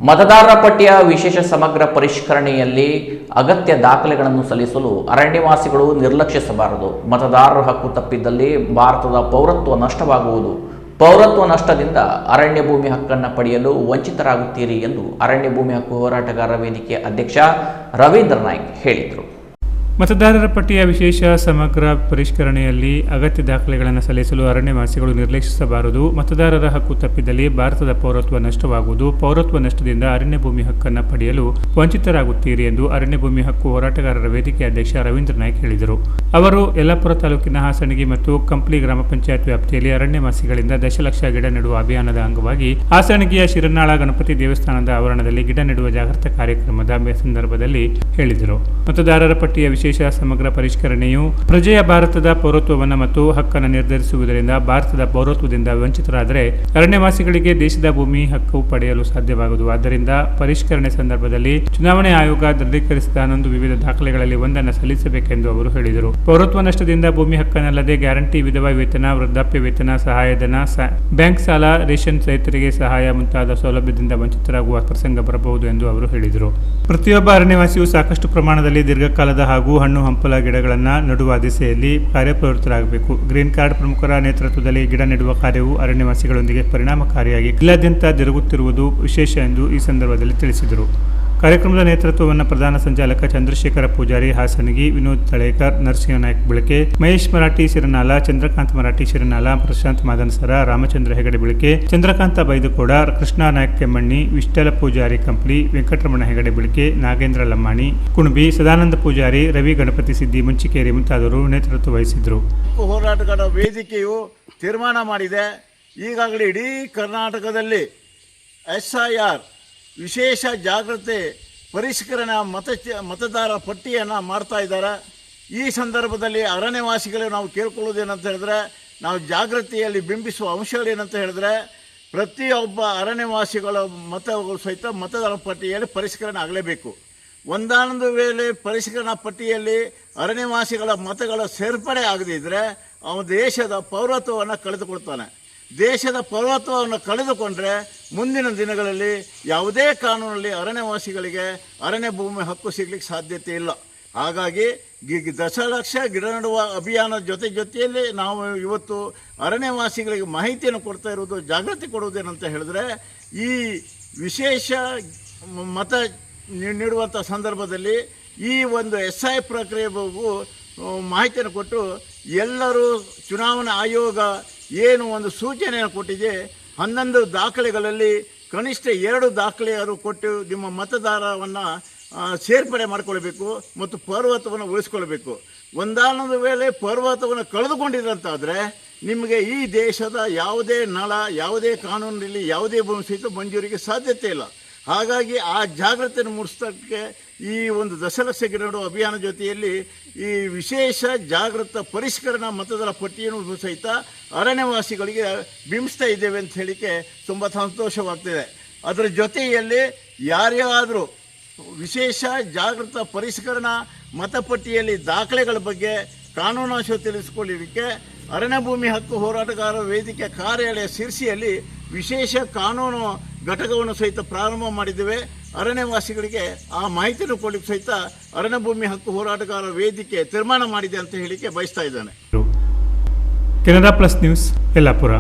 ಮತದಾರರ ಪಟ್ಟಿಯ ವಿಶೇಷ ಸಮಗ್ರ ಪರಿಷ್ಕರಣೆಯಲ್ಲಿ ಅಗತ್ಯ ದಾಖಲೆಗಳನ್ನು ಸಲ್ಲಿಸಲು ಅರಣ್ಯವಾಸಿಗಳು ನಿರ್ಲಕ್ಷಿಸಬಾರದು. ಮತದಾರರ ಹಕ್ಕು ತಪ್ಪಿದ್ದಲ್ಲಿ ಭಾರತದ ಪೌರತ್ವ ನಷ್ಟವಾಗುವುದು. ಪೌರತ್ವ ನಷ್ಟದಿಂದ ಅರಣ್ಯ ಭೂಮಿ ಹಕ್ಕನ್ನು ಪಡೆಯಲು ವಂಚಿತರಾಗುತ್ತೀರಿ ಎಂದು ಅರಣ್ಯ ಭೂಮಿ ಹಕ್ಕು ಹೋರಾಟಗಾರರ ವೇದಿಕೆ ಅಧ್ಯಕ್ಷ ರವೀಂದ್ರ ನಾಯ್ಕ್ ಹೇಳಿದರು. ಮತದಾರರ ಪಟ್ಟಿಯ ವಿಶೇಷ ಸಮಗ್ರ ಪರಿಷ್ಕರಣೆಯಲ್ಲಿ ಅಗತ್ಯ ದಾಖಲೆಗಳನ್ನು ಸಲ್ಲಿಸಲು ಅರಣ್ಯವಾಸಿಗಳು ನಿರ್ಲಕ್ಷಿಸಬಾರದು. ಮತದಾರರ ಹಕ್ಕು ತಪ್ಪಿದಲ್ಲಿ ಭಾರತದ ಪೌರತ್ವ ನಷ್ಟವಾಗುವುದು. ಪೌರತ್ವ ನಷ್ಟದಿಂದ ಅರಣ್ಯ ಭೂಮಿ ಹಕ್ಕನ್ನು ಪಡೆಯಲು ವಂಚಿತರಾಗುತ್ತೀರಿ ಎಂದು ಅರಣ್ಯ ಭೂಮಿ ಹಕ್ಕು ಹೋರಾಟಗಾರರ ವೇದಿಕೆ ಅಧ್ಯಕ್ಷ ರವೀಂದ್ರ ನಾಯ್ಕ್ ಹೇಳಿದರು. ಅವರು ಯಲ್ಲಾಪುರ ತಾಲೂಕಿನ ಹಾಸಣಗಿ ಮತ್ತು ಕಂಪ್ಲಿ ಗ್ರಾಮ ಪಂಚಾಯತ್ ವ್ಯಾಪ್ತಿಯಲ್ಲಿ ಅರಣ್ಯವಾಸಿಗಳಿಂದ ದಶಲಕ್ಷ ಗಿಡ ನೆಡುವ ಅಭಿಯಾನದ ಅಂಗವಾಗಿ ಹಾಸಣಗಿಯ ಶಿರನಾಳ ಗಣಪತಿ ದೇವಸ್ಥಾನದ ಆವರಣದಲ್ಲಿ ಗಿಡ ನೆಡುವ ಜಾಗೃತ ಕಾರ್ಯಕ್ರಮದ ಸಂದರ್ಭದಲ್ಲಿ ಹೇಳಿದರು. ಮತದಾರರ ಪಟ್ಟಿಯ ವಿಶೇಷ ಸಮಗ್ರ ಪರಿಷ್ಕರಣೆಯು ಪ್ರಜೆಯ ಭಾರತದ ಪೌರತ್ವವನ್ನು ಮತ್ತು ಹಕ್ಕನ್ನು ನಿರ್ಧರಿಸುವುದರಿಂದ ಭಾರತದ ಪೌರತ್ವದಿಂದ ವಂಚಿತರಾದರೆ ಅರಣ್ಯವಾಸಿಗಳಿಗೆ ದೇಶದ ಭೂಮಿ ಹಕ್ಕು ಪಡೆಯಲು ಸಾಧ್ಯವಾಗುವುದು. ಆದ್ದರಿಂದ ಪರಿಷ್ಕರಣೆ ಸಂದರ್ಭದಲ್ಲಿ ಚುನಾವಣೆ ಆಯೋಗ ದೃಢೀಕರಿಸಿದ 11 ವಿವಿಧ ದಾಖಲೆಗಳಲ್ಲಿ ಒಂದನ್ನು ಸಲ್ಲಿಸಬೇಕೆಂದು ಅವರು ಹೇಳಿದರು. ಪೌರತ್ವ ನಷ್ಟದಿಂದ ಭೂಮಿ ಹಕ್ಕನ್ನಲ್ಲದೆ ಗ್ಯಾರಂಟಿ, ವಿಧವಾ ವೇತನ, ವೃದ್ಧಾಪ್ಯ ವೇತನ, ಸಹಾಯಧನ, ಬ್ಯಾಂಕ್ ಸಾಲ, ರೇಷನ್ ರೈತರಿಗೆ ಸಹಾಯ ಮುಂತಾದ ಸೌಲಭ್ಯದಿಂದ ವಂಚಿತರಾಗುವ ಪ್ರಸಂಗ ಬರಬಹುದು ಎಂದು ಅವರು ಹೇಳಿದರು. ಪ್ರತಿಯೊಬ್ಬ ಅರಣ್ಯವಾಸಿಯು ಸಾಕಷ್ಟು ಪ್ರಮಾಣದಲ್ಲಿ ದೀರ್ಘಕಾಲದ ಹಾಗೂ ಹಣ್ಣು ಹಂಪಲ ಗಿಡಗಳನ್ನು ನೆಡುವ ದಿಸೆಯಲ್ಲಿ ಕಾರ್ಯಪ್ರವೃತ್ತರಾಗಬೇಕು. ಗ್ರೀನ್ ಕಾರ್ಡ್ ಪ್ರಮುಖರ ನೇತೃತ್ವದಲ್ಲಿ ಗಿಡ ನೆಡುವ ಕಾರ್ಯವು ಅರಣ್ಯವಾಸಿಗಳೊಂದಿಗೆ ಪರಿಣಾಮಕಾರಿಯಾಗಿ ಜಿಲ್ಲಾದ್ಯಂತ ಜರುಗುತ್ತಿರುವುದು ವಿಶೇಷ ಎಂದು ಈ ಸಂದರ್ಭದಲ್ಲಿ ತಿಳಿಸಿದರು. ಕಾರ್ಯಕ್ರಮದ ನೇತೃತ್ವವನ್ನು ಪ್ರಧಾನ ಸಂಚಾಲಕ ಚಂದ್ರಶೇಖರ ಪೂಜಾರಿ ಹಾಸನಗಿ, ವಿನೋದ್ ತಳೇಕರ್, ನರಸಿಂಹ ನಾಯ್ಕ್ ಬೆಳಕೆ, ಮಹೇಶ್ ಮರಾಠಿ ಶಿರನಾಲ, ಚಂದ್ರಕಾಂತ್ ಮರಾಠಿ ಶಿರನಾಲ, ಪ್ರಶಾಂತ್ ಮಾದನಸರ, ರಾಮಚಂದ್ರ ಹೆಗಡೆ ಬೆಳಕೆ, ಚಂದ್ರಕಾಂತ ಬೈದುಕೋಡ, ಕೃಷ್ಣ ನಾಯ್ಕ್ ಕೆಮ್ಮಣ್ಣಿ, ವಿಠ್ಠಲ ಪೂಜಾರಿ ಕಂಪ್ಲಿ, ವೆಂಕಟರಮಣ ಹೆಗಡೆ ಬೆಳಕೆ, ನಾಗೇಂದ್ರ ಲಮ್ಮಾಣಿ ಕುಣಬಿ, ಸದಾನಂದ ಪೂಜಾರಿ, ರವಿ ಗಣಪತಿ ಸಿದ್ದಿ ಮುಂಚಿಕೇರಿ ಮುಂತಾದವರು ನೇತೃತ್ವ ವಹಿಸಿದರು. ಹೋರಾಟಗಾರರ ವೇದಿಕೆಯು ತೀರ್ಮಾನ ಮಾಡಿದೆ. ಈಗಾಗಲೇ ಇಡೀ ಕರ್ನಾಟಕದಲ್ಲಿ SIR ವಿಶೇಷ ಜಾಗೃತಿ ಪರಿಷ್ಕರಣೆ ಮತದಾರ ಪಟ್ಟಿಯನ್ನು ಮಾಡ್ತಾ ಇದ್ದಾರೆ. ಈ ಸಂದರ್ಭದಲ್ಲಿ ಅರಣ್ಯವಾಸಿಗಳು ನಾವು ಕೇಳ್ಕೊಳ್ಳೋದೇನಂತ ಹೇಳಿದ್ರೆ, ನಾವು ಜಾಗೃತಿಯಲ್ಲಿ ಬಿಂಬಿಸುವ ಅಂಶಗಳೇನಂತ ಹೇಳಿದ್ರೆ, ಪ್ರತಿಯೊಬ್ಬ ಅರಣ್ಯವಾಸಿಗಳ ಮತಗಳು ಸಹಿತ ಮತದಾರ ಪಟ್ಟಿಯಲ್ಲಿ ಪರಿಷ್ಕರಣೆ ಆಗಲೇಬೇಕು. ಒಂದಾನೊಂದು ವೇಳೆ ಪರಿಷ್ಕರಣಾ ಪಟ್ಟಿಯಲ್ಲಿ ಅರಣ್ಯವಾಸಿಗಳ ಮತಗಳ ಸೇರ್ಪಡೆ ಆಗದಿದ್ದರೆ ಅವನು ದೇಶದ ಪೌರತ್ವವನ್ನು ಕಳೆದುಕೊಳ್ತಾನೆ. ದೇಶದ ಪೌರತ್ವವನ್ನು ಕಳೆದುಕೊಂಡ್ರೆ ಮುಂದಿನ ದಿನಗಳಲ್ಲಿ ಯಾವುದೇ ಕಾನೂನಲ್ಲಿ ಅರಣ್ಯವಾಸಿಗಳಿಗೆ ಅರಣ್ಯ ಭೂಮಿ ಹಕ್ಕು ಸಿಗಲಿಕ್ಕೆ ಸಾಧ್ಯತೆ ಇಲ್ಲ. ಹಾಗಾಗಿ ದಶಲಕ್ಷ ಗಿಡ ನೆಡುವ ಅಭಿಯಾನದ ಜೊತೆಯಲ್ಲಿ ನಾವು ಇವತ್ತು ಅರಣ್ಯವಾಸಿಗಳಿಗೆ ಮಾಹಿತಿಯನ್ನು ಕೊಡ್ತಾ ಇರೋದು, ಜಾಗೃತಿ ಕೊಡುವುದೇನಂತ ಹೇಳಿದ್ರೆ, ಈ ವಿಶೇಷ ಮತ ನೀಡುವಂಥ ಸಂದರ್ಭದಲ್ಲಿ ಈ ಒಂದು SI ಪ್ರಕ್ರಿಯೆ ಬಗ್ಗೆ ಮಾಹಿತಿಯನ್ನು ಕೊಟ್ಟು ಎಲ್ಲರೂ ಚುನಾವಣಾ ಆಯೋಗ ಏನು ಒಂದು ಸೂಚನೆಯನ್ನು ಕೊಟ್ಟಿದೆ, 11 ದಾಖಲೆಗಳಲ್ಲಿ ಕನಿಷ್ಠ 2 ದಾಖಲೆಯಾರು ಕೊಟ್ಟು ನಿಮ್ಮ ಮತದಾರವನ್ನು ಸೇರ್ಪಡೆ ಮಾಡಿಕೊಳ್ಬೇಕು ಮತ್ತು ಪೌರತ್ವವನ್ನು ಉಳಿಸ್ಕೊಳ್ಬೇಕು. ಒಂದಾನೊಂದು ವೇಳೆ ಪೌರತ್ವವನ್ನು ಕಳೆದುಕೊಂಡಿದ್ರಂತಾದರೆ ನಿಮಗೆ ಈ ದೇಶದ ಯಾವುದೇ ನಳ, ಯಾವುದೇ ಕಾನೂನಿನಲ್ಲಿ ಯಾವುದೇ ಭೂಮಿ ಸಹಿತ ಮಂಜೂರಿಗೆ ಸಾಧ್ಯತೆ ಇಲ್ಲ. ಹಾಗಾಗಿ ಆ ಜಾಗೃತಿಯನ್ನು ಮೂಡಿಸೋಕ್ಕೆ ಈ ಒಂದು ದಶಲಕ್ಷ ಗಿಡ ನೆಡುವ ಅಭಿಯಾನ ಜೊತೆಯಲ್ಲಿ ಈ ವಿಶೇಷ ಜಾಗೃತ ಪರಿಷ್ಕರಣಾ ಮತದಾರ ಪಟ್ಟಿಯನ್ನು ಸಹಿತ ಅರಣ್ಯವಾಸಿಗಳಿಗೆ ಬಿಂಬಿಸ್ತಾ ಇದ್ದೇವೆ ಅಂತ ಹೇಳಿಕೆ ತುಂಬ ಸಂತೋಷವಾಗ್ತಿದೆ. ಅದರ ಜೊತೆಯಲ್ಲಿ ಯಾರ್ಯಾದರೂ ವಿಶೇಷ ಜಾಗೃತ ಪರಿಷ್ಕರಣಾ ಮತಪಟ್ಟಿಯಲ್ಲಿ ದಾಖಲೆಗಳ ಬಗ್ಗೆ ಕಾನೂನಾಂಶ ತಿಳಿಸಿಕೊಳ್ಳಲಿಕ್ಕೆ ಅರಣ್ಯ ಭೂಮಿ ಹಕ್ಕು ಹೋರಾಟಗಾರರ ವೇದಿಕೆ ಕಾರ್ಯಾಲಯ ಶಿರ್ಸಿಯಲ್ಲಿ ವಿಶೇಷ ಕಾನೂನು ಘಟಕವನ್ನು ಸಹಿತ ಪ್ರಾರಂಭ ಮಾಡಿದ್ದೇವೆ. ಅರಣ್ಯವಾಸಿಗಳಿಗೆ ಆ ಮಾಹಿತಿಯನ್ನು ಕೊಡಲಿಕ್ಕೆ ಸಹಿತ ಅರಣ್ಯ ಭೂಮಿ ಹಕ್ಕು ಹೋರಾಟಗಾರರ ವೇದಿಕೆ ತೀರ್ಮಾನ ಮಾಡಿದೆ ಅಂತ ಹೇಳಿಕೆ ಬಯಸ್ತಾ ಇದ್ದಾನೆ. Canara plus news, Yellapur.